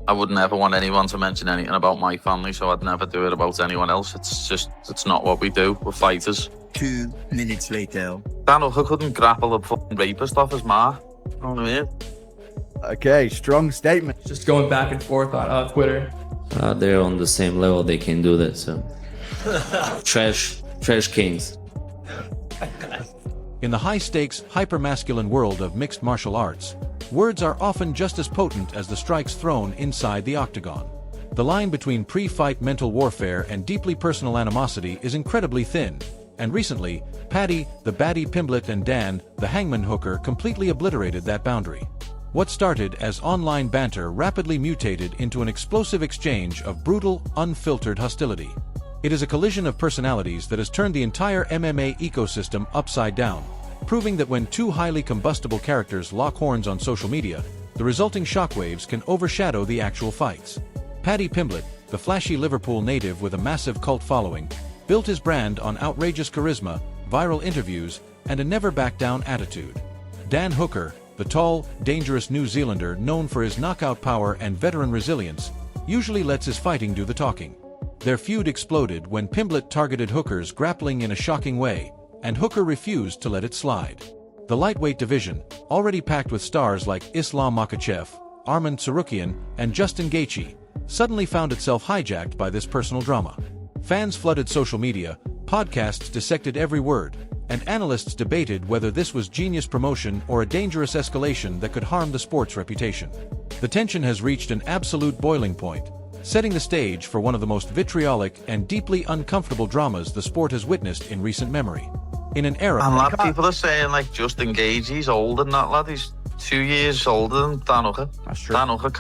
I would never want anyone to mention anything about my family, so I'd never do it about anyone else. It's not what we do. We're fighters. 2 minutes later. Dan Hooker couldn't grapple a fucking rapist off his ma. You know what I mean? Okay, strong statement. Just going back and forth on Twitter. They're on the same level. They can do that. So, trash kings. In the high-stakes, hyper-masculine world of mixed martial arts, words are often just as potent as the strikes thrown inside the octagon. The line between pre-fight mental warfare and deeply personal animosity is incredibly thin, and recently, Paddy, the Paddy Pimblett, and Dan, the Hangman Hooker, completely obliterated that boundary. What started as online banter rapidly mutated into an explosive exchange of brutal, unfiltered hostility. It is a collision of personalities that has turned the entire MMA ecosystem upside down, proving that when two highly combustible characters lock horns on social media, the resulting shockwaves can overshadow the actual fights. Paddy Pimblett, the flashy Liverpool native with a massive cult following, built his brand on outrageous charisma, viral interviews, and a never-back-down attitude. Dan Hooker, the tall, dangerous New Zealander known for his knockout power and veteran resilience, usually lets his fighting do the talking. Their feud exploded when Pimblett targeted Hooker's grappling in a shocking way, and Hooker refused to let it slide. The lightweight division, already packed with stars like Islam Makhachev, Arman Tsarukyan, and Justin Gaethje, suddenly found itself hijacked by this personal drama. Fans flooded social media, podcasts dissected every word, and analysts debated whether this was genius promotion or a dangerous escalation that could harm the sport's reputation. The tension has reached an absolute boiling point, setting the stage for one of the most vitriolic and deeply uncomfortable dramas the sport has witnessed in recent memory. In an era... And lad, people are saying, like, Justin Gaethje, he's older than that lad. He's 2 years older than Dan Hooker. That's true. Dan Hooker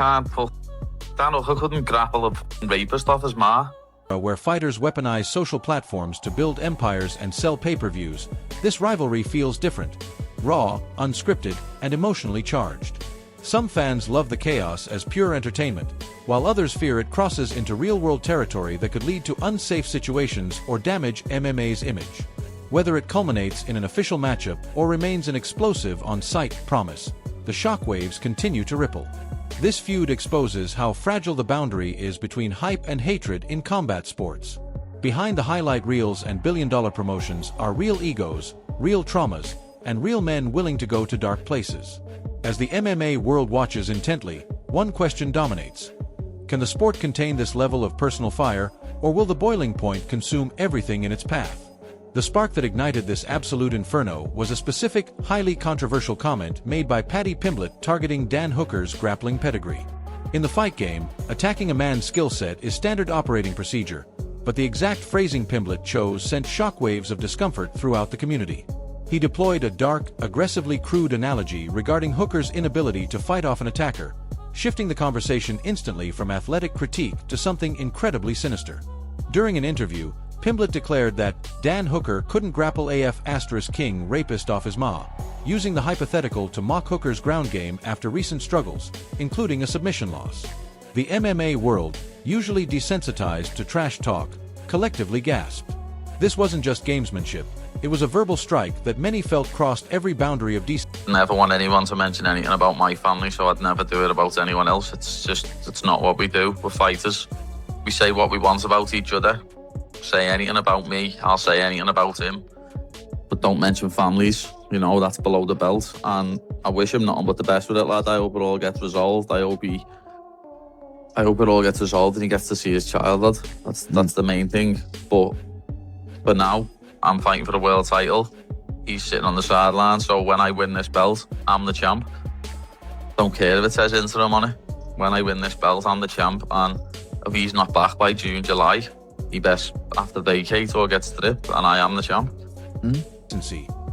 couldn't grapple a fucking rapist off his ma. Where fighters weaponize social platforms to build empires and sell pay-per-views, this rivalry feels different, raw, unscripted, and emotionally charged. Some fans love the chaos as pure entertainment, while others fear it crosses into real-world territory that could lead to unsafe situations or damage MMA's image. Whether it culminates in an official matchup or remains an explosive on-site promise, the shockwaves continue to ripple. This feud exposes how fragile the boundary is between hype and hatred in combat sports. Behind the highlight reels and billion-dollar promotions are real egos, real traumas, and real men willing to go to dark places. As the MMA world watches intently, one question dominates. Can the sport contain this level of personal fire, or will the boiling point consume everything in its path? The spark that ignited this absolute inferno was a specific, highly controversial comment made by Paddy Pimblett targeting Dan Hooker's grappling pedigree. In the fight game, attacking a man's skill set is standard operating procedure, but the exact phrasing Pimblett chose sent shockwaves of discomfort throughout the community. He deployed a dark, aggressively crude analogy regarding Hooker's inability to fight off an attacker, shifting the conversation instantly from athletic critique to something incredibly sinister. During an interview, Pimblett declared that Dan Hooker couldn't grapple King rapist off his ma, using the hypothetical to mock Hooker's ground game after recent struggles, including a submission loss. The MMA world, usually desensitized to trash talk, collectively gasped. This wasn't just gamesmanship, it was a verbal strike that many felt crossed every boundary of decency. Never want anyone to mention anything about my family, so I'd never do it about anyone else. It's not what we do. We're fighters. We say what we want about each other. Say anything about me, I'll say anything about him. But don't mention families, you know, that's below the belt. And I wish him nothing but the best with it, lad. I hope it all gets resolved. I hope it all gets resolved and he gets to see his child, lad. That's the main thing. But for now, I'm fighting for the world title. He's sitting on the sideline, so when I win this belt, I'm the champ. Don't care if it says interim on it. When I win this belt, I'm the champ. And if he's not back by June, July, he best after vacate or get stripped, and I am the champ.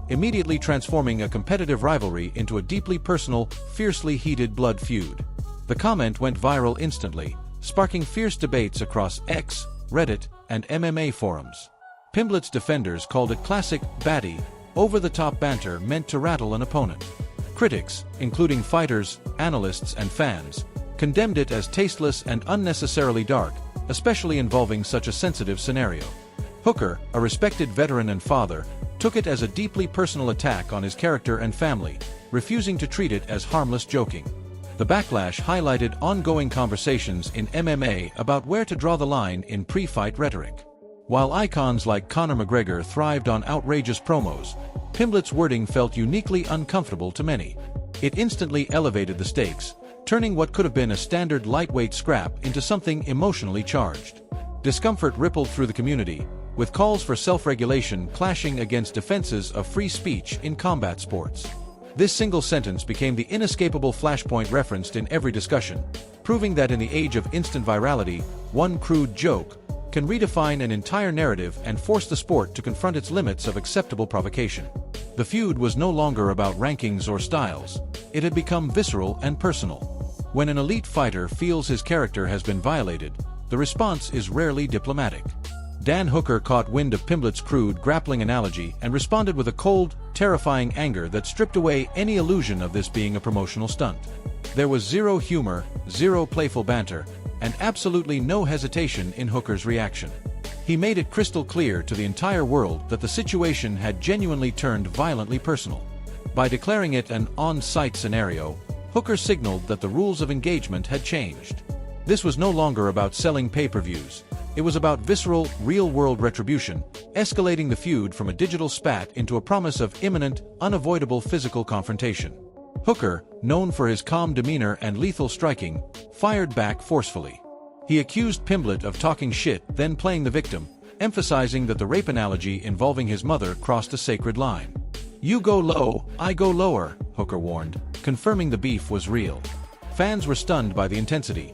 Immediately transforming a competitive rivalry into a deeply personal, fiercely heated blood feud. The comment went viral instantly, sparking fierce debates across X, Reddit, and MMA forums. Pimblett's defenders called it classic, batty, over-the-top banter meant to rattle an opponent. Critics, including fighters, analysts, and fans, condemned it as tasteless and unnecessarily dark, especially involving such a sensitive scenario. Hooker, a respected veteran and father, took it as a deeply personal attack on his character and family, refusing to treat it as harmless joking. The backlash highlighted ongoing conversations in MMA about where to draw the line in pre-fight rhetoric. While icons like Conor McGregor thrived on outrageous promos, Pimblett's wording felt uniquely uncomfortable to many. It instantly elevated the stakes, turning what could have been a standard lightweight scrap into something emotionally charged. Discomfort rippled through the community, with calls for self-regulation clashing against defenses of free speech in combat sports. This single sentence became the inescapable flashpoint referenced in every discussion, proving that in the age of instant virality, one crude joke can redefine an entire narrative and force the sport to confront its limits of acceptable provocation. The feud was no longer about rankings or styles. It had become visceral and personal. When an elite fighter feels his character has been violated, the response is rarely diplomatic. Dan Hooker caught wind of Pimblett's crude grappling analogy and responded with a cold, terrifying anger that stripped away any illusion of this being a promotional stunt. There was zero humor, zero playful banter, and absolutely no hesitation in Hooker's reaction. He made it crystal clear to the entire world that the situation had genuinely turned violently personal. By declaring it an on-site scenario, Hooker signaled that the rules of engagement had changed. This was no longer about selling pay-per-views. It was about visceral, real-world retribution, escalating the feud from a digital spat into a promise of imminent, unavoidable physical confrontation. Hooker, known for his calm demeanor and lethal striking, fired back forcefully. He accused Pimblett of talking shit, then playing the victim, emphasizing that the rape analogy involving his mother crossed a sacred line. "You go low, I go lower," Hooker warned, confirming the beef was real. Fans were stunned by the intensity.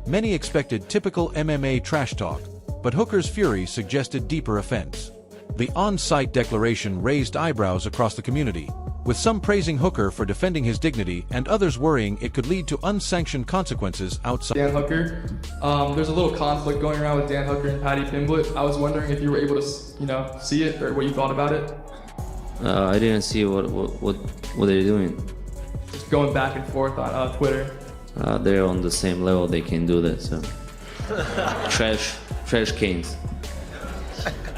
Many expected typical MMA trash talk, but Hooker's fury suggested deeper offense. The on-site declaration raised eyebrows across the community, with some praising Hooker for defending his dignity and others worrying it could lead to unsanctioned consequences outside. Dan Hooker. There's a little conflict going around with Dan Hooker and Paddy Pimblett. I was wondering if you were able to, see it or what you thought about it. I didn't see what they're doing. Just going back and forth on Twitter. They're on the same level. They can do that. So trash cans.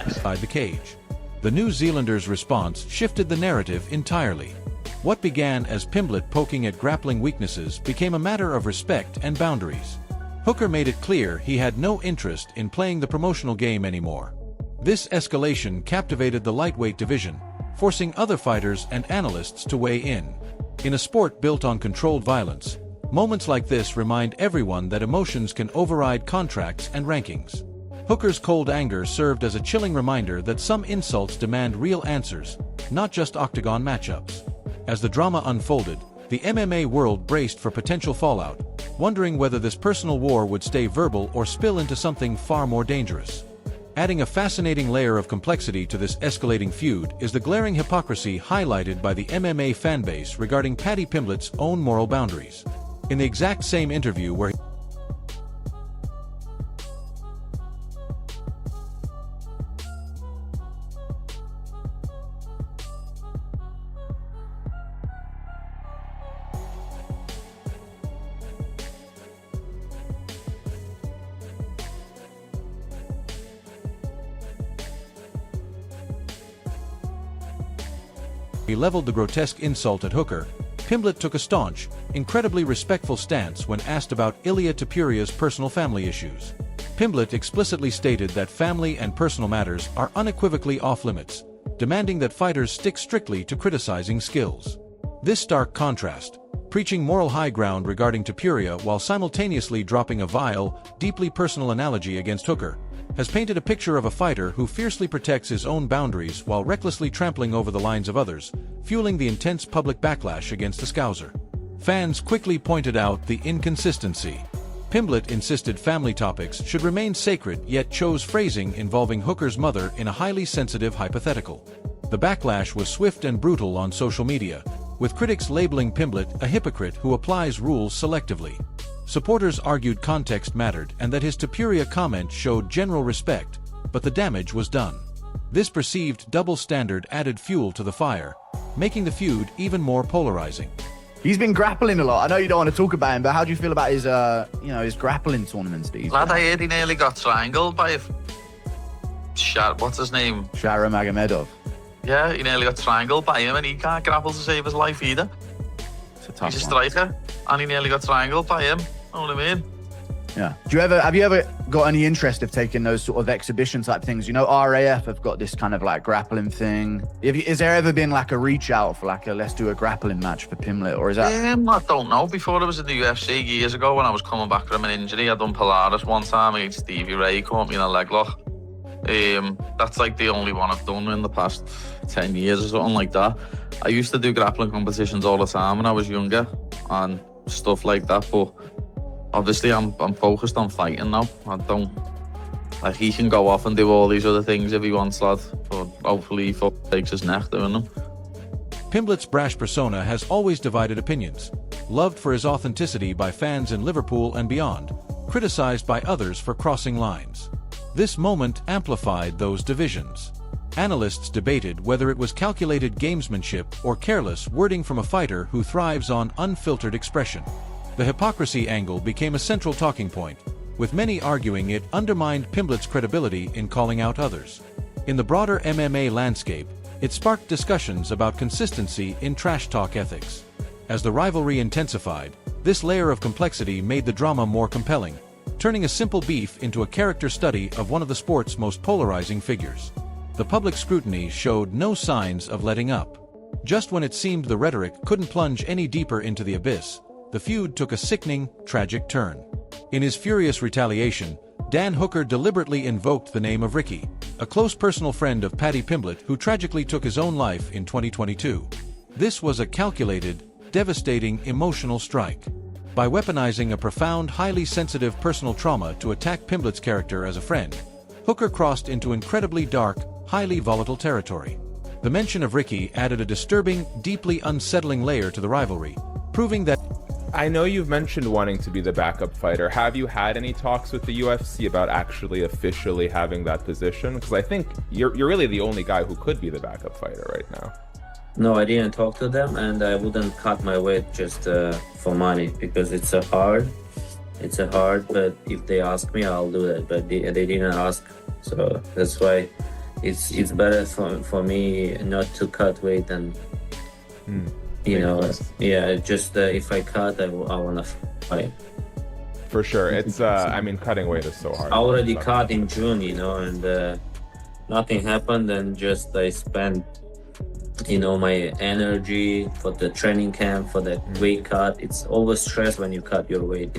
Inside the cage. The New Zealanders' response shifted the narrative entirely. What began as Pimblett poking at grappling weaknesses became a matter of respect and boundaries. Hooker made it clear he had no interest in playing the promotional game anymore. This escalation captivated the lightweight division, forcing other fighters and analysts to weigh in. In a sport built on controlled violence, moments like this remind everyone that emotions can override contracts and rankings. Hooker's cold anger served as a chilling reminder that some insults demand real answers, not just octagon matchups. As the drama unfolded, the MMA world braced for potential fallout, wondering whether this personal war would stay verbal or spill into something far more dangerous. Adding a fascinating layer of complexity to this escalating feud is the glaring hypocrisy highlighted by the MMA fanbase regarding Paddy Pimblett's own moral boundaries. In the exact same interview where he leveled the grotesque insult at Hooker, Pimblett took a staunch, incredibly respectful stance when asked about Ilia Topuria's personal family issues. Pimblett explicitly stated that family and personal matters are unequivocally off-limits, demanding that fighters stick strictly to criticizing skills. This stark contrast, preaching moral high ground regarding Topuria while simultaneously dropping a vile, deeply personal analogy against Hooker, has painted a picture of a fighter who fiercely protects his own boundaries while recklessly trampling over the lines of others, fueling the intense public backlash against the Scouser. Fans quickly pointed out the inconsistency. Pimblett insisted family topics should remain sacred yet chose phrasing involving Hooker's mother in a highly sensitive hypothetical. The backlash was swift and brutal on social media, with critics labeling Pimblett a hypocrite who applies rules selectively. Supporters argued context mattered and that his Topuria comment showed general respect, but the damage was done. This perceived double standard added fuel to the fire, making the feud even more polarizing. He's been grappling a lot. I know you don't want to talk about him, but how do you feel about his, his grappling tournaments? Lad, I heard he nearly got triangled by a... what's his name? Shara Magomedov. Yeah, he nearly got triangled by him and he can't grapple to save his life either. It's a tough He's a one. striker, and he nearly got triangled by him. Know what I mean? Yeah. Have you ever got any interest of taking those sort of exhibition type things? You know, RAF have got this kind of like grappling thing. Is there ever been like a reach out for like a let's do a grappling match for Pimblett, or is that? I don't know. Before I was in the UFC years ago, when I was coming back from an injury, I done Polaris one time against Stevie Ray. He caught me in a leg lock. That's like the only one I've done in the past 10 years or something like that. I used to do grappling competitions all the time when I was younger and stuff like that, but obviously I'm focused on fighting now. I don't, like, he can go off and do all these other things if he wants, lad, but hopefully he takes his neck doing them. Pimblett's brash persona has always divided opinions. Loved for his authenticity by fans in Liverpool and beyond, criticized by others for crossing lines. This moment amplified those divisions. Analysts debated whether it was calculated gamesmanship or careless wording from a fighter who thrives on unfiltered expression. The hypocrisy angle became a central talking point, with many arguing it undermined Pimblett's credibility in calling out others. In the broader MMA landscape, it sparked discussions about consistency in trash talk ethics. As the rivalry intensified, this layer of complexity made the drama more compelling, turning a simple beef into a character study of one of the sport's most polarizing figures. The public scrutiny showed no signs of letting up. Just when it seemed the rhetoric couldn't plunge any deeper into the abyss, the feud took a sickening, tragic turn. In his furious retaliation, Dan Hooker deliberately invoked the name of Ricky, a close personal friend of Paddy Pimblett who tragically took his own life in 2022. This was a calculated, devastating, emotional strike. By weaponizing a profound, highly sensitive personal trauma to attack Pimblett's character as a friend, Hooker crossed into incredibly dark, highly volatile territory. The mention of Ricky added a disturbing, deeply unsettling layer to the rivalry, proving that I know you've mentioned wanting to be the backup fighter. Have you had any talks with the UFC about actually officially having that position? Because I think you're really the only guy who could be the backup fighter right now. No, I didn't talk to them, and I wouldn't cut my weight just for money, because it's a hard. But if they ask me, I'll do that. But they didn't ask, so that's why it's better for me not to cut weight and just if I cut, I wanna fight. For sure, it's I mean, cutting weight is so hard. I already cut in June, and nothing happened, and just I spent my energy for the training camp, for the weight cut. It's always stress when you cut your weight.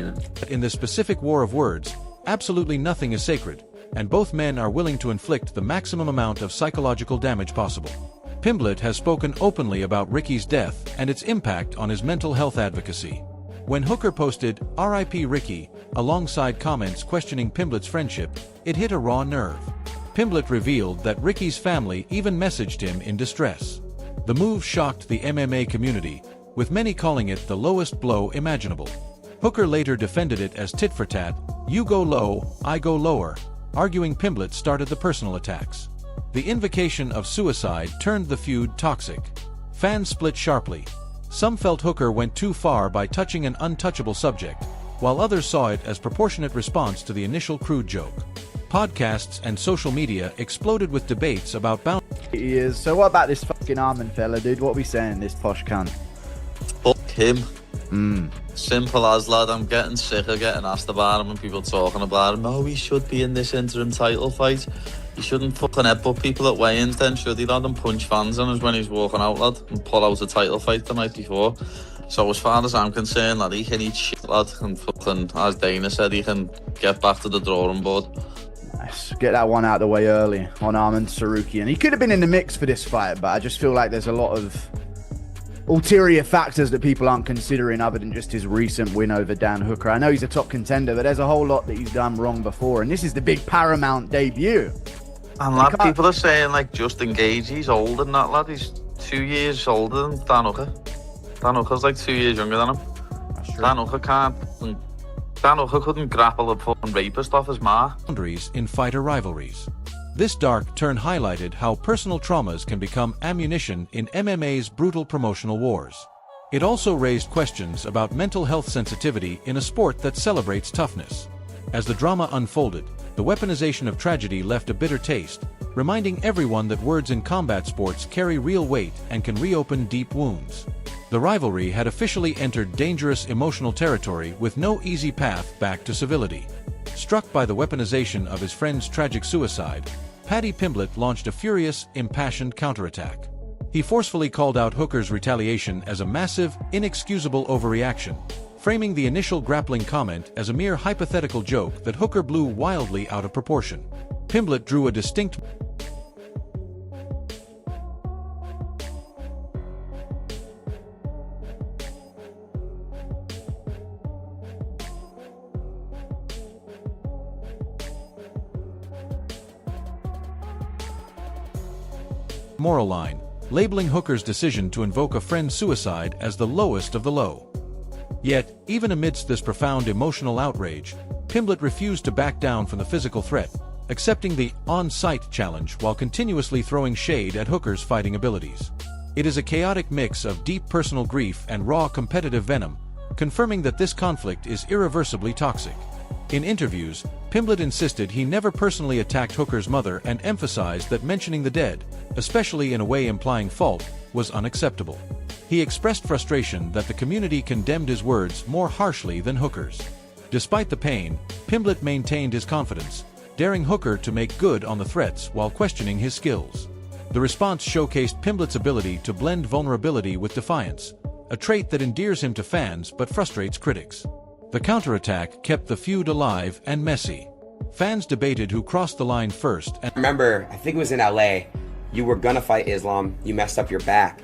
in this specific war of words, absolutely nothing is sacred, and both men are willing to inflict the maximum amount of psychological damage possible. Pimblett has spoken openly about Ricky's death and its impact on his mental health advocacy. When Hooker posted "R.I.P. Ricky" alongside comments questioning Pimblett's friendship, it hit a raw nerve. Pimblett revealed that Ricky's family even messaged him in distress. The move shocked the MMA community, with many calling it the lowest blow imaginable. Hooker later defended it as tit for tat, "You go low, I go lower," arguing Pimblett started the personal attacks. The invocation of suicide turned the feud toxic. Fans split sharply. Some felt Hooker went too far by touching an untouchable subject, while others saw it as proportionate response to the initial crude joke. Podcasts and social media exploded with debates about boundaries. He is. So what about this fucking Armin fella, dude? What are we saying, this posh cunt? Fuck him. Simple as, lad. I'm getting sick of getting asked about him and people talking about him. Oh, he should be in this interim title fight. He shouldn't fucking headbutt people at weigh-ins then, should he, lad? And punch fans in us when he's walking out, lad, and pull out a title fight the night before. So as far as I'm concerned, lad, he can eat shit, lad, and fucking, as Dana said, he can get back to the drawing board. Nice. Get that one out of the way early on Armin Sarukian. He could have been in the mix for this fight, but I just feel like there's a lot of ulterior factors that people aren't considering other than just his recent win over Dan Hooker. I know he's a top contender, but there's a whole lot that he's done wrong before, and this is the big Paramount debut. And lad, people are saying, like, just engage. He's older than that, lad. He's 2 years older than Dan Hooker. Dan Hooker's like 2 years younger than him. That's true. Dan Hooker couldn't grapple a fucking rapist off his ma. Boundaries in fighter rivalries. This dark turn highlighted how personal traumas can become ammunition in MMA's brutal promotional wars. It also raised questions about mental health sensitivity in a sport that celebrates toughness. As the drama unfolded, the weaponization of tragedy left a bitter taste, reminding everyone that words in combat sports carry real weight and can reopen deep wounds. The rivalry had officially entered dangerous emotional territory with no easy path back to civility. Struck by the weaponization of his friend's tragic suicide, Paddy Pimblett launched a furious, impassioned counterattack. He forcefully called out Hooker's retaliation as a massive, inexcusable overreaction, framing the initial grappling comment as a mere hypothetical joke that Hooker blew wildly out of proportion. Pimblett drew a distinct moral line, labeling Hooker's decision to invoke a friend's suicide as the lowest of the low. Yet, even amidst this profound emotional outrage, Pimblett refused to back down from the physical threat, accepting the on-site challenge while continuously throwing shade at Hooker's fighting abilities. It is a chaotic mix of deep personal grief and raw competitive venom, confirming that this conflict is irreversibly toxic. In interviews, Pimblett insisted he never personally attacked Hooker's mother and emphasized that mentioning the dead, especially in a way implying fault, was unacceptable. He expressed frustration that the community condemned his words more harshly than Hooker's. Despite the pain, Pimblett maintained his confidence, daring Hooker to make good on the threats while questioning his skills. The response showcased Pimblett's ability to blend vulnerability with defiance, a trait that endears him to fans but frustrates critics. The counterattack kept the feud alive and messy. Fans debated who crossed the line first and Remember, I think it was in LA, you were gonna fight Islam, you messed up your back.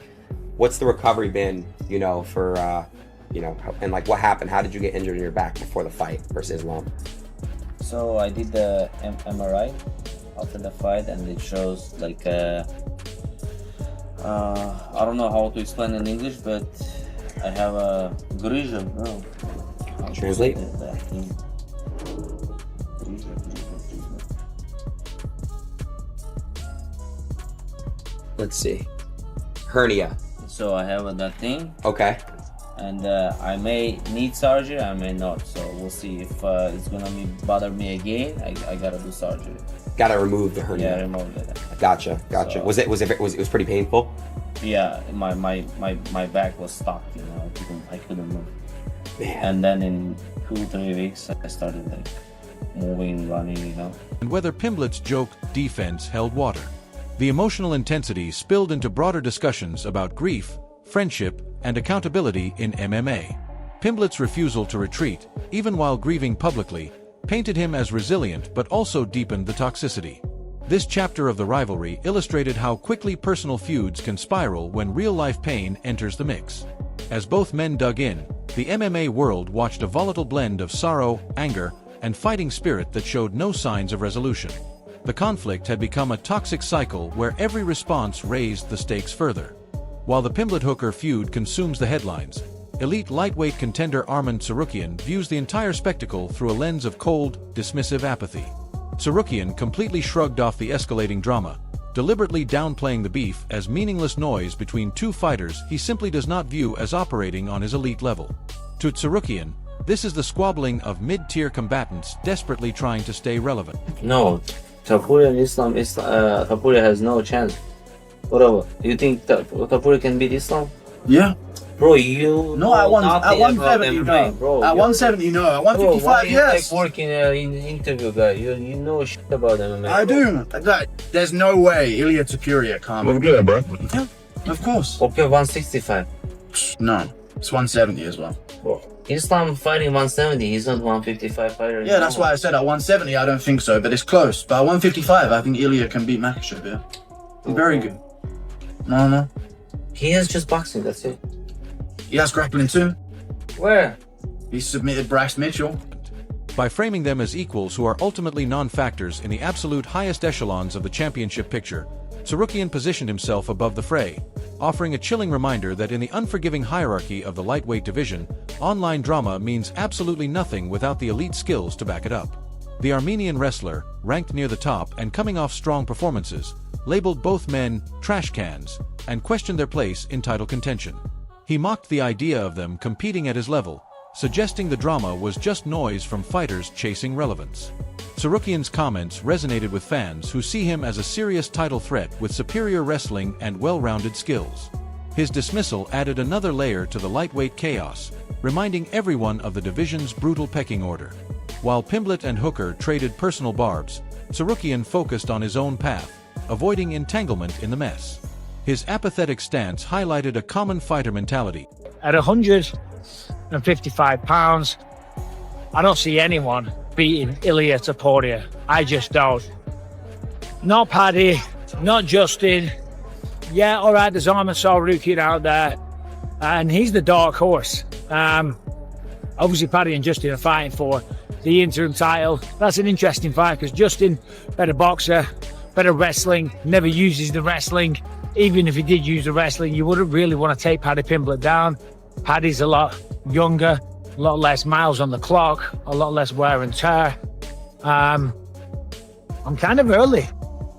What's the recovery been, for, and like what happened? How did you get injured in your back before the fight versus Islam? So I did the MRI after the fight, and it shows like I don't know how to explain in English, but I have a grisha. No. Translate. Let's see. Hernia. So I have that thing. Okay. And I may need surgery, I may not. So we'll see if it's gonna bother me again. I gotta do surgery. Gotta remove the hernia. Yeah, remove it. Gotcha. So, Was it pretty painful? Yeah, my back was stuck. I couldn't move. Man. And then in 2-3 weeks, I started like moving, running. and whether Pimblett's joke defense held water. The emotional intensity spilled into broader discussions about grief, friendship, and accountability in MMA. Pimblett's refusal to retreat, even while grieving publicly, painted him as resilient but also deepened the toxicity. This chapter of the rivalry illustrated how quickly personal feuds can spiral when real-life pain enters the mix. As both men dug in, the MMA world watched a volatile blend of sorrow, anger, and fighting spirit that showed no signs of resolution. The conflict had become a toxic cycle where every response raised the stakes further. While the Pimblett-Hooker feud consumes the headlines, elite lightweight contender Arman Tsarukyan views the entire spectacle through a lens of cold, dismissive apathy. Tsarukyan completely shrugged off the escalating drama, deliberately downplaying the beef as meaningless noise between two fighters he simply does not view as operating on his elite level. To Tsarukyan, this is the squabbling of mid-tier combatants desperately trying to stay relevant. No, Tapuri and Islam, Tapuri has no chance. Whatever. You think Tapuri can beat Islam? Yeah. Bro, you No, at nothing about 170, MMA, no. bro. At 170, no. At Bro, why 155, you yes. like working in interview, guy? You know shit about MMA. I do. There's no way Ilya Takuria can't. Well, good, bro. Yeah, of course. Okay, 165. No, it's 170 as well. Islam fighting 170. He's not 155 fighter. Yeah, that's why I said at 170, I don't think so, but it's close. But at 155, I think Ilya can beat Makhachev, yeah. Very good. No. He has just boxing. That's it. He has grappling too. Where? He submitted Bryce Mitchell. By framing them as equals who are ultimately non-factors in the absolute highest echelons of the championship picture, Tsarukyan positioned himself above the fray, offering a chilling reminder that in the unforgiving hierarchy of the lightweight division, online drama means absolutely nothing without the elite skills to back it up. The Armenian wrestler, ranked near the top and coming off strong performances, labeled both men trash cans and questioned their place in title contention. He mocked the idea of them competing at his level, suggesting the drama was just noise from fighters chasing relevance. Tsarukyan's comments resonated with fans who see him as a serious title threat with superior wrestling and well-rounded skills. His dismissal added another layer to the lightweight chaos, reminding everyone of the division's brutal pecking order. While Pimblett and Hooker traded personal barbs, Tsarukyan focused on his own path, avoiding entanglement in the mess. His apathetic stance highlighted a common fighter mentality. At 155 pounds, I don't see anyone beating Ilia Topuria. I just don't. Not Paddy, not Justin. Yeah, all right, there's Arman Tsarukyan out there, and he's the dark horse. Obviously, Paddy and Justin are fighting for the interim title. That's an interesting fight because Justin, better boxer, better wrestling, never uses the wrestling. Even if he did use the wrestling, you wouldn't really want to take Paddy Pimblett down. Paddy's a lot younger, a lot less miles on the clock, a lot less wear and tear. I'm kind of early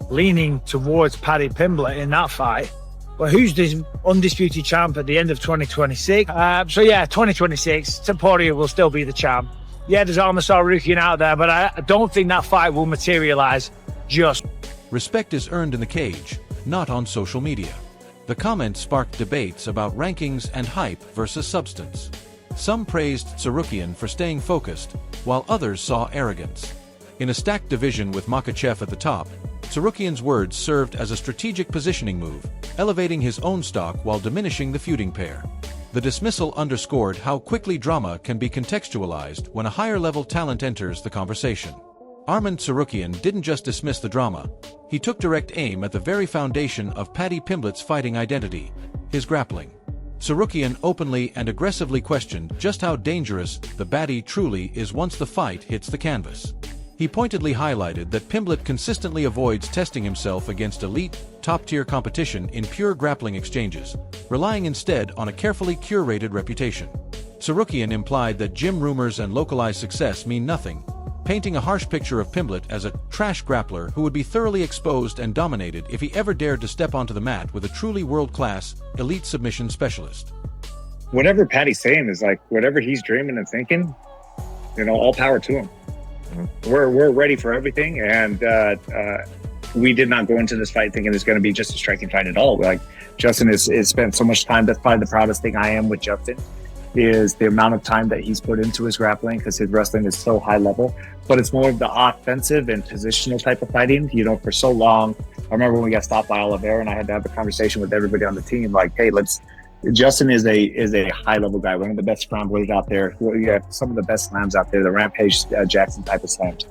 leaning towards Paddy Pimblett in that fight. But who's this undisputed champ at the end of 2026? 2026, Topuria will still be the champ. Yeah, there's Arman Tsarukyan out there, but I don't think that fight will materialize just. Respect is earned in the cage, not on social media. The comments sparked debates about rankings and hype versus substance. Some praised Tsarukyan for staying focused, while others saw arrogance. In a stacked division with Makhachev at the top, Tsarukyan's words served as a strategic positioning move, elevating his own stock while diminishing the feuding pair. The dismissal underscored how quickly drama can be contextualized when a higher-level talent enters the conversation. Arman Tsarukyan didn't just dismiss the drama, he took direct aim at the very foundation of Paddy Pimblett's fighting identity, his grappling. Tsarukyan openly and aggressively questioned just how dangerous the baddie truly is once the fight hits the canvas. He pointedly highlighted that Pimblett consistently avoids testing himself against elite, top-tier competition in pure grappling exchanges, relying instead on a carefully curated reputation. Tsarukyan implied that gym rumors and localized success mean nothing, painting a harsh picture of Pimblett as a trash grappler who would be thoroughly exposed and dominated if he ever dared to step onto the mat with a truly world-class, elite submission specialist. Whatever Paddy's saying is like, whatever he's dreaming and thinking, all power to him. We're ready for everything, and we did not go into this fight thinking it's going to be just a striking fight at all. Like, Justin has spent so much time. That's probably the proudest thing I am with Justin, is the amount of time that he's put into his grappling, because his wrestling is so high level. But it's more of the offensive and positional type of fighting. For so long, I remember when we got stopped by Oliveira, and I had to have a conversation with everybody on the team, like, hey, Justin is a high level guy, one of the best scramblers out there. We have some of the best slams out there, the Rampage Jackson type of slams.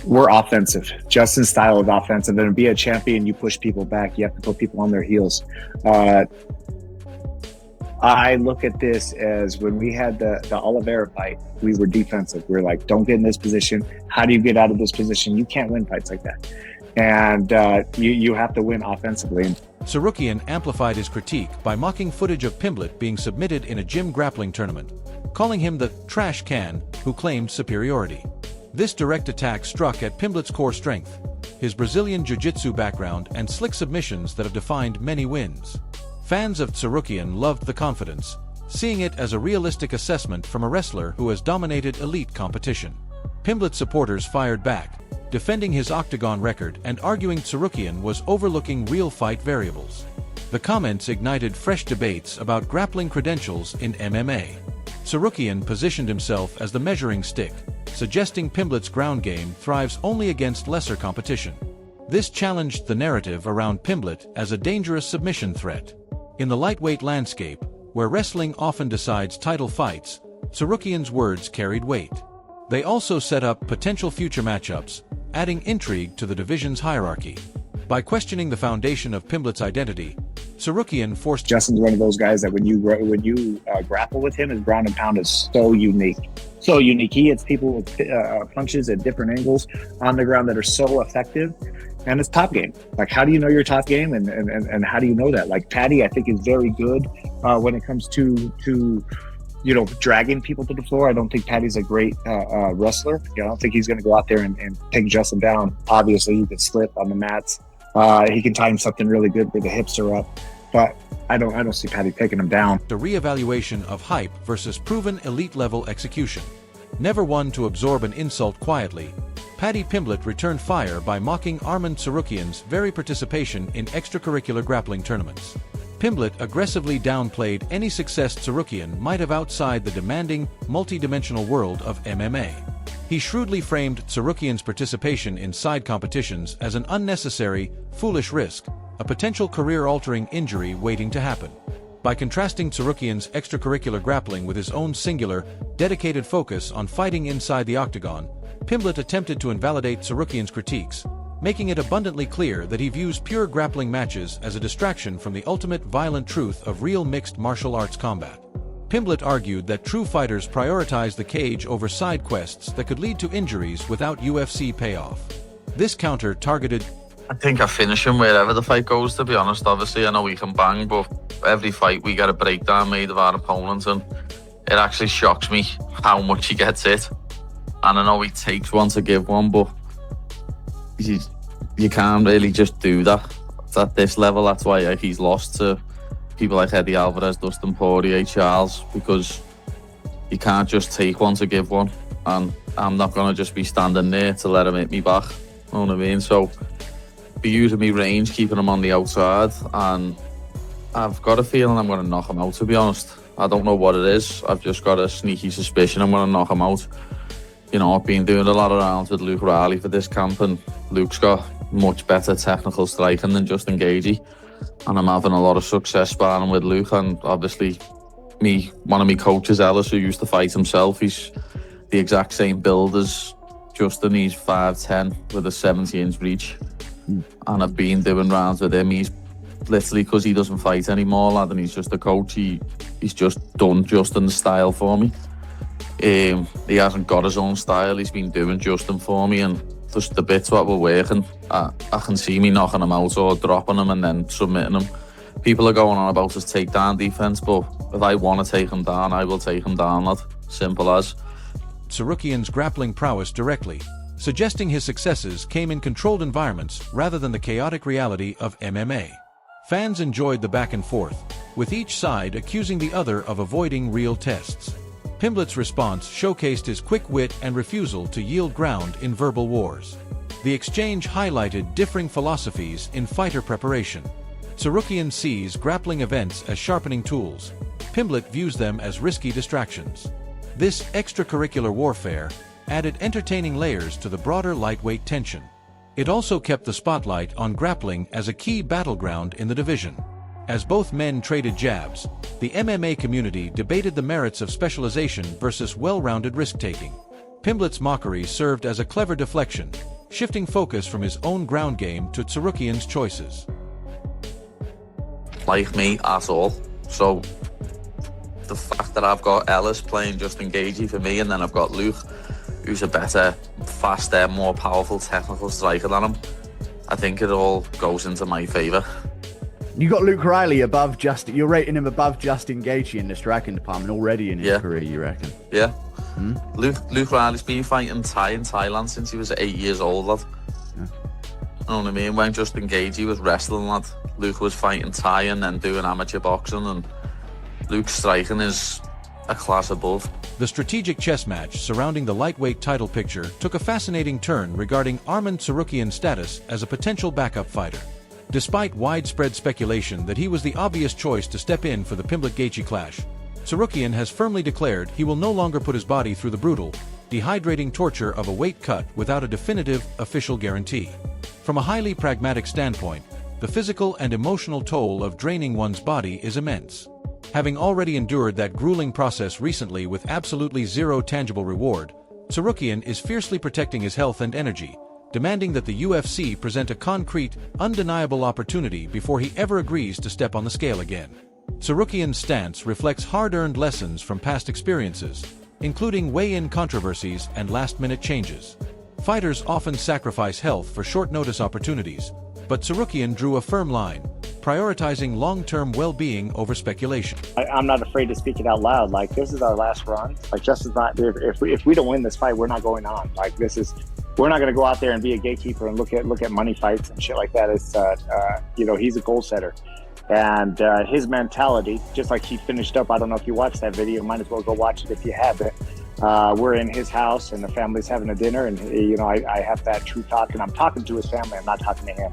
We're offensive. Justin's style is offensive, and to be a champion, you push people back. You have to put people on their heels. I look at this as when we had the Oliveira fight, we were defensive. We were like, don't get in this position. How do you get out of this position? You can't win fights like that. And you have to win offensively. Tsarukyan amplified his critique by mocking footage of Pimblett being submitted in a gym grappling tournament, calling him the trash can who claimed superiority. This direct attack struck at Pimblett's core strength, his Brazilian jiu-jitsu background and slick submissions that have defined many wins. Fans of Tsarukyan loved the confidence, seeing it as a realistic assessment from a wrestler who has dominated elite competition. Pimblett supporters fired back, defending his octagon record and arguing Tsarukyan was overlooking real fight variables. The comments ignited fresh debates about grappling credentials in MMA. Tsarukyan positioned himself as the measuring stick, suggesting Pimblett's ground game thrives only against lesser competition. This challenged the narrative around Pimblett as a dangerous submission threat. In the lightweight landscape, where wrestling often decides title fights, Tsarukyan's words carried weight. They also set up potential future matchups, adding intrigue to the division's hierarchy. By questioning the foundation of Pimblett's identity, Tsarukyan forced... Justin's one of those guys that when you grapple with him, his ground and pound is so unique. So unique. He hits people with punches at different angles on the ground that are so effective. And it's top game. Like, how do you know your top game, and how do you know that? Like, Paddy, I think, is very good when it comes to dragging people to the floor. I don't think Paddy's a great wrestler. I don't think he's going to go out there and take Justin down. Obviously, he can slip on the mats. He can time something really good where the hips are up. But I don't see Paddy taking him down. The reevaluation of hype versus proven elite-level execution. Never one to absorb an insult quietly, Paddy Pimblett returned fire by mocking Arman Tsarukyan's very participation in extracurricular grappling tournaments. Pimblett aggressively downplayed any success Tsarukyan might have outside the demanding, multi-dimensional world of MMA. He shrewdly framed Tsarukyan's participation in side competitions as an unnecessary, foolish risk, a potential career-altering injury waiting to happen. By contrasting Tsarukyan's extracurricular grappling with his own singular, dedicated focus on fighting inside the octagon, Pimblett attempted to invalidate Tsarukyan's critiques, making it abundantly clear that he views pure grappling matches as a distraction from the ultimate violent truth of real mixed martial arts combat. Pimblett argued that true fighters prioritize the cage over side quests that could lead to injuries without UFC payoff. This counter targeted... I think I finish him wherever the fight goes, to be honest. Obviously, I know we can bang, but every fight we get a breakdown made of our opponent, and it actually shocks me how much he gets hit. And I know he takes one to give one, but you can't really just do that. It's at this level. That's why he's lost to people like Eddie Alvarez, Dustin Poirier, Charles, because you can't just take one to give one. And I'm not going to just be standing there to let him hit me back. You know what I mean? So be using me range, keeping him on the outside, and I've got a feeling I'm going to knock him out, to be honest. I don't know what it is. I've just got a sneaky suspicion I'm going to knock him out. You know, I've been doing a lot of rounds with Luke Riley for this camp, and Luke's got much better technical striking than Justin Gaethje, and I'm having a lot of success sparring with Luke. And obviously one of my coaches, Ellis, who used to fight himself, he's the exact same build as Justin. He's 5'10" with a 70-inch reach, and I've been doing rounds with him. He's literally, because he doesn't fight anymore, lad, and he's just a coach, he's just done Justin's style for me. He hasn't got his own style. He's been doing Justin for me, and just the bits what we're working, I can see me knocking him out or dropping him and then submitting him. People are going on about his takedown defense, but if I want to take him down, I will take him down, lad. Simple as. Tsarukyan's grappling prowess directly, suggesting his successes came in controlled environments rather than the chaotic reality of MMA. Fans enjoyed the back and forth, with each side accusing the other of avoiding real tests. Pimblett's response showcased his quick wit and refusal to yield ground in verbal wars. The exchange highlighted differing philosophies in fighter preparation. Tsarukyan sees grappling events as sharpening tools. Pimblett views them as risky distractions. This extracurricular warfare added entertaining layers to the broader lightweight tension. It also kept the spotlight on grappling as a key battleground in the division. As both men traded jabs, the MMA community debated the merits of specialization versus well-rounded risk-taking. Pimblett's mockery served as a clever deflection, shifting focus from his own ground game to Tsarukyan's choices. Like me at all. So the fact that I've got Ellis playing Justin Gaethje for me, and then I've got Luke, who's a better, faster, more powerful technical striker than him, I think it all goes into my favour. You got Luke Riley above Justin. You're rating him above Justin Gaethje in the striking department already in his career, you reckon? Yeah. Luke Riley's been fighting Thai in Thailand since he was 8 years old, lad. You know what I mean? When Justin Gaethje was wrestling, lad, Luke was fighting Thai and then doing amateur boxing, and Luke's striking is a class above. The strategic chess match surrounding the lightweight title picture took a fascinating turn regarding Arman Tsarukyan's status as a potential backup fighter. Despite widespread speculation that he was the obvious choice to step in for the Pimblett-Gaethje clash, Tsarukyan has firmly declared he will no longer put his body through the brutal, dehydrating torture of a weight cut without a definitive, official guarantee. From a highly pragmatic standpoint, the physical and emotional toll of draining one's body is immense. Having already endured that grueling process recently with absolutely zero tangible reward, Tsarukyan is fiercely protecting his health and energy, demanding that the UFC present a concrete, undeniable opportunity before he ever agrees to step on the scale again. Tsarukyan's stance reflects hard-earned lessons from past experiences, including weigh-in controversies and last-minute changes. Fighters often sacrifice health for short-notice opportunities, but Tsarukyan drew a firm line, prioritizing long-term well-being over speculation. I'm not afraid to speak it out loud. Like, this is our last run. Like, Justin's not, if we don't win this fight, we're not going on. Like, we're not going to go out there and be a gatekeeper and look at money fights and shit like that. It's, he's a goal setter. And his mentality, just like he finished up, I don't know if you watched that video, might as well go watch it if you haven't. we're in his house and the family's having a dinner, and I have that true talk, and I'm talking to his family. I'm not talking to him.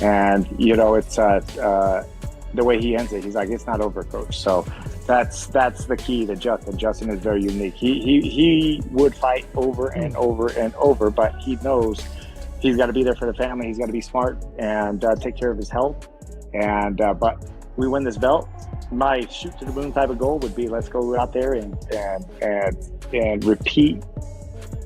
And it's the way he ends it. He's like, "It's not over, coach." So that's the key to Justin. Justin is very unique. He would fight over and over and over, but he knows he's got to be there for the family. He's got to be smart and take care of his health. And but we win this belt. My shoot to the moon type of goal would be, let's go out there and repeat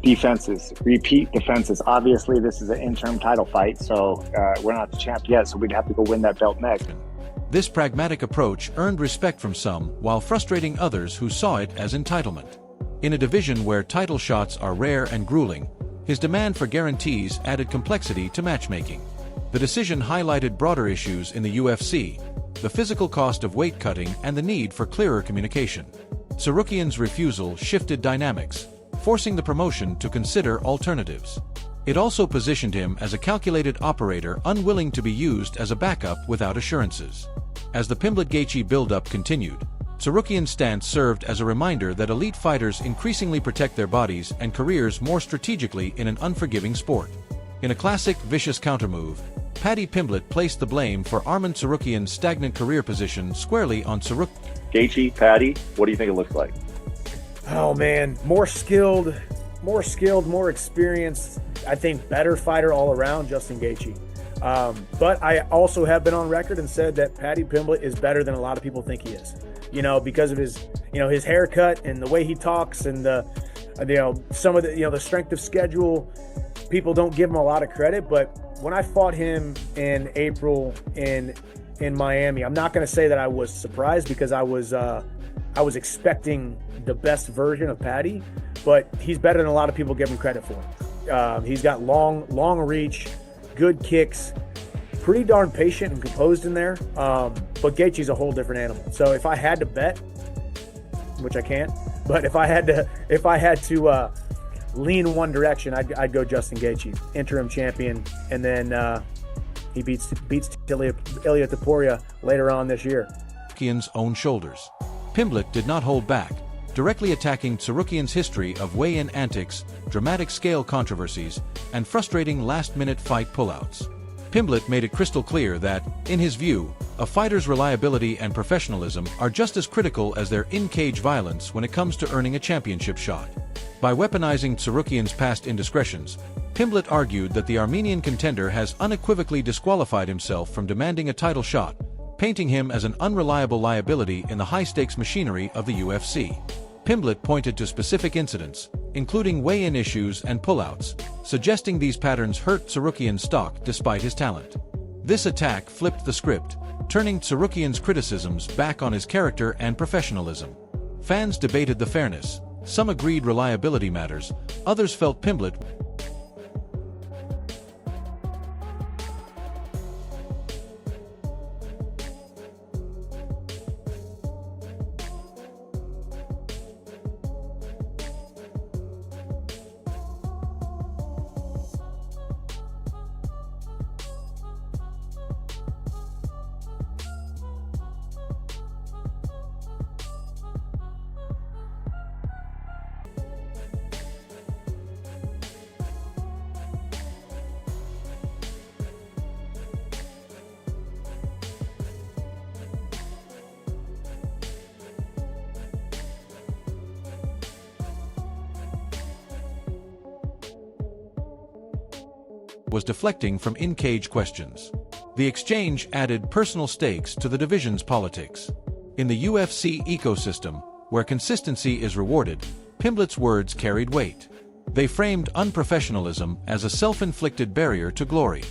defenses. Obviously, this is an interim title fight, so we're not the champ yet, so we'd have to go win that belt next. This pragmatic approach earned respect from some while frustrating others who saw it as entitlement. In a division where title shots are rare and grueling, his demand for guarantees added complexity to matchmaking. The decision highlighted broader issues in the UFC, the physical cost of weight cutting and the need for clearer communication. Tsarukyan's refusal shifted dynamics, forcing the promotion to consider alternatives. It also positioned him as a calculated operator unwilling to be used as a backup without assurances. As the Pimblett-Gaethje build-up continued, Tsarukyan's stance served as a reminder that elite fighters increasingly protect their bodies and careers more strategically in an unforgiving sport. In a classic vicious countermove, Paddy Pimblett placed the blame for Arman Tsarukyan's stagnant career position squarely on Gaethje, Paddy, what do you think it looks like? Oh man, more skilled, more experienced. I think better fighter all around, Justin Gaethje. But I also have been on record and said that Paddy Pimblett is better than a lot of people think he is. Because of his, his haircut and the way he talks and some of the, the strength of schedule. People don't give him a lot of credit, but when I fought him in April in Miami, I'm not going to say that I was surprised because I was expecting the best version of Paddy, but he's better than a lot of people give him credit for. He's got long reach, good kicks, pretty darn patient and composed in there. But Gaethje's a whole different animal. So if I had to bet, which I can't, but if I had to lean one direction, I'd go Justin Gaethje, interim champion, and then he beats Ilia Topuria later on this year. Tsarukyan's own shoulders. Pimblett did not hold back, directly attacking Tsarukyan's history of weigh-in antics, dramatic scale controversies, and frustrating last-minute fight pullouts. Pimblett made it crystal clear that, in his view, a fighter's reliability and professionalism are just as critical as their in-cage violence when it comes to earning a championship shot. By weaponizing Tsarukyan's past indiscretions, Pimblett argued that the Armenian contender has unequivocally disqualified himself from demanding a title shot, painting him as an unreliable liability in the high-stakes machinery of the UFC. Pimblett pointed to specific incidents, including weigh-in issues and pullouts, suggesting these patterns hurt Tsarukyan's stock despite his talent. This attack flipped the script, turning Tsarukyan's criticisms back on his character and professionalism. Fans debated the fairness. Some agreed reliability matters, others felt Pimblett was deflecting from in-cage questions. The exchange added personal stakes to the division's politics. In the UFC ecosystem, where consistency is rewarded, Pimblett's words carried weight. They framed unprofessionalism as a self-inflicted barrier to glory.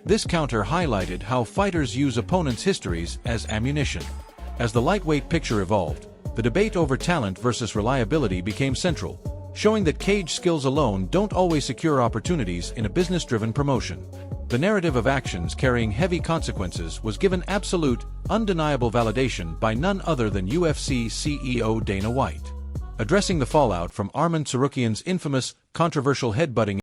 This counter highlighted how fighters use opponents' histories as ammunition. As the lightweight picture evolved, the debate over talent versus reliability became central, showing that cage skills alone don't always secure opportunities in a business-driven promotion. The narrative of actions carrying heavy consequences was given absolute, undeniable validation by none other than UFC CEO Dana White. Addressing the fallout from Arman Tsarukyan's infamous, controversial headbutting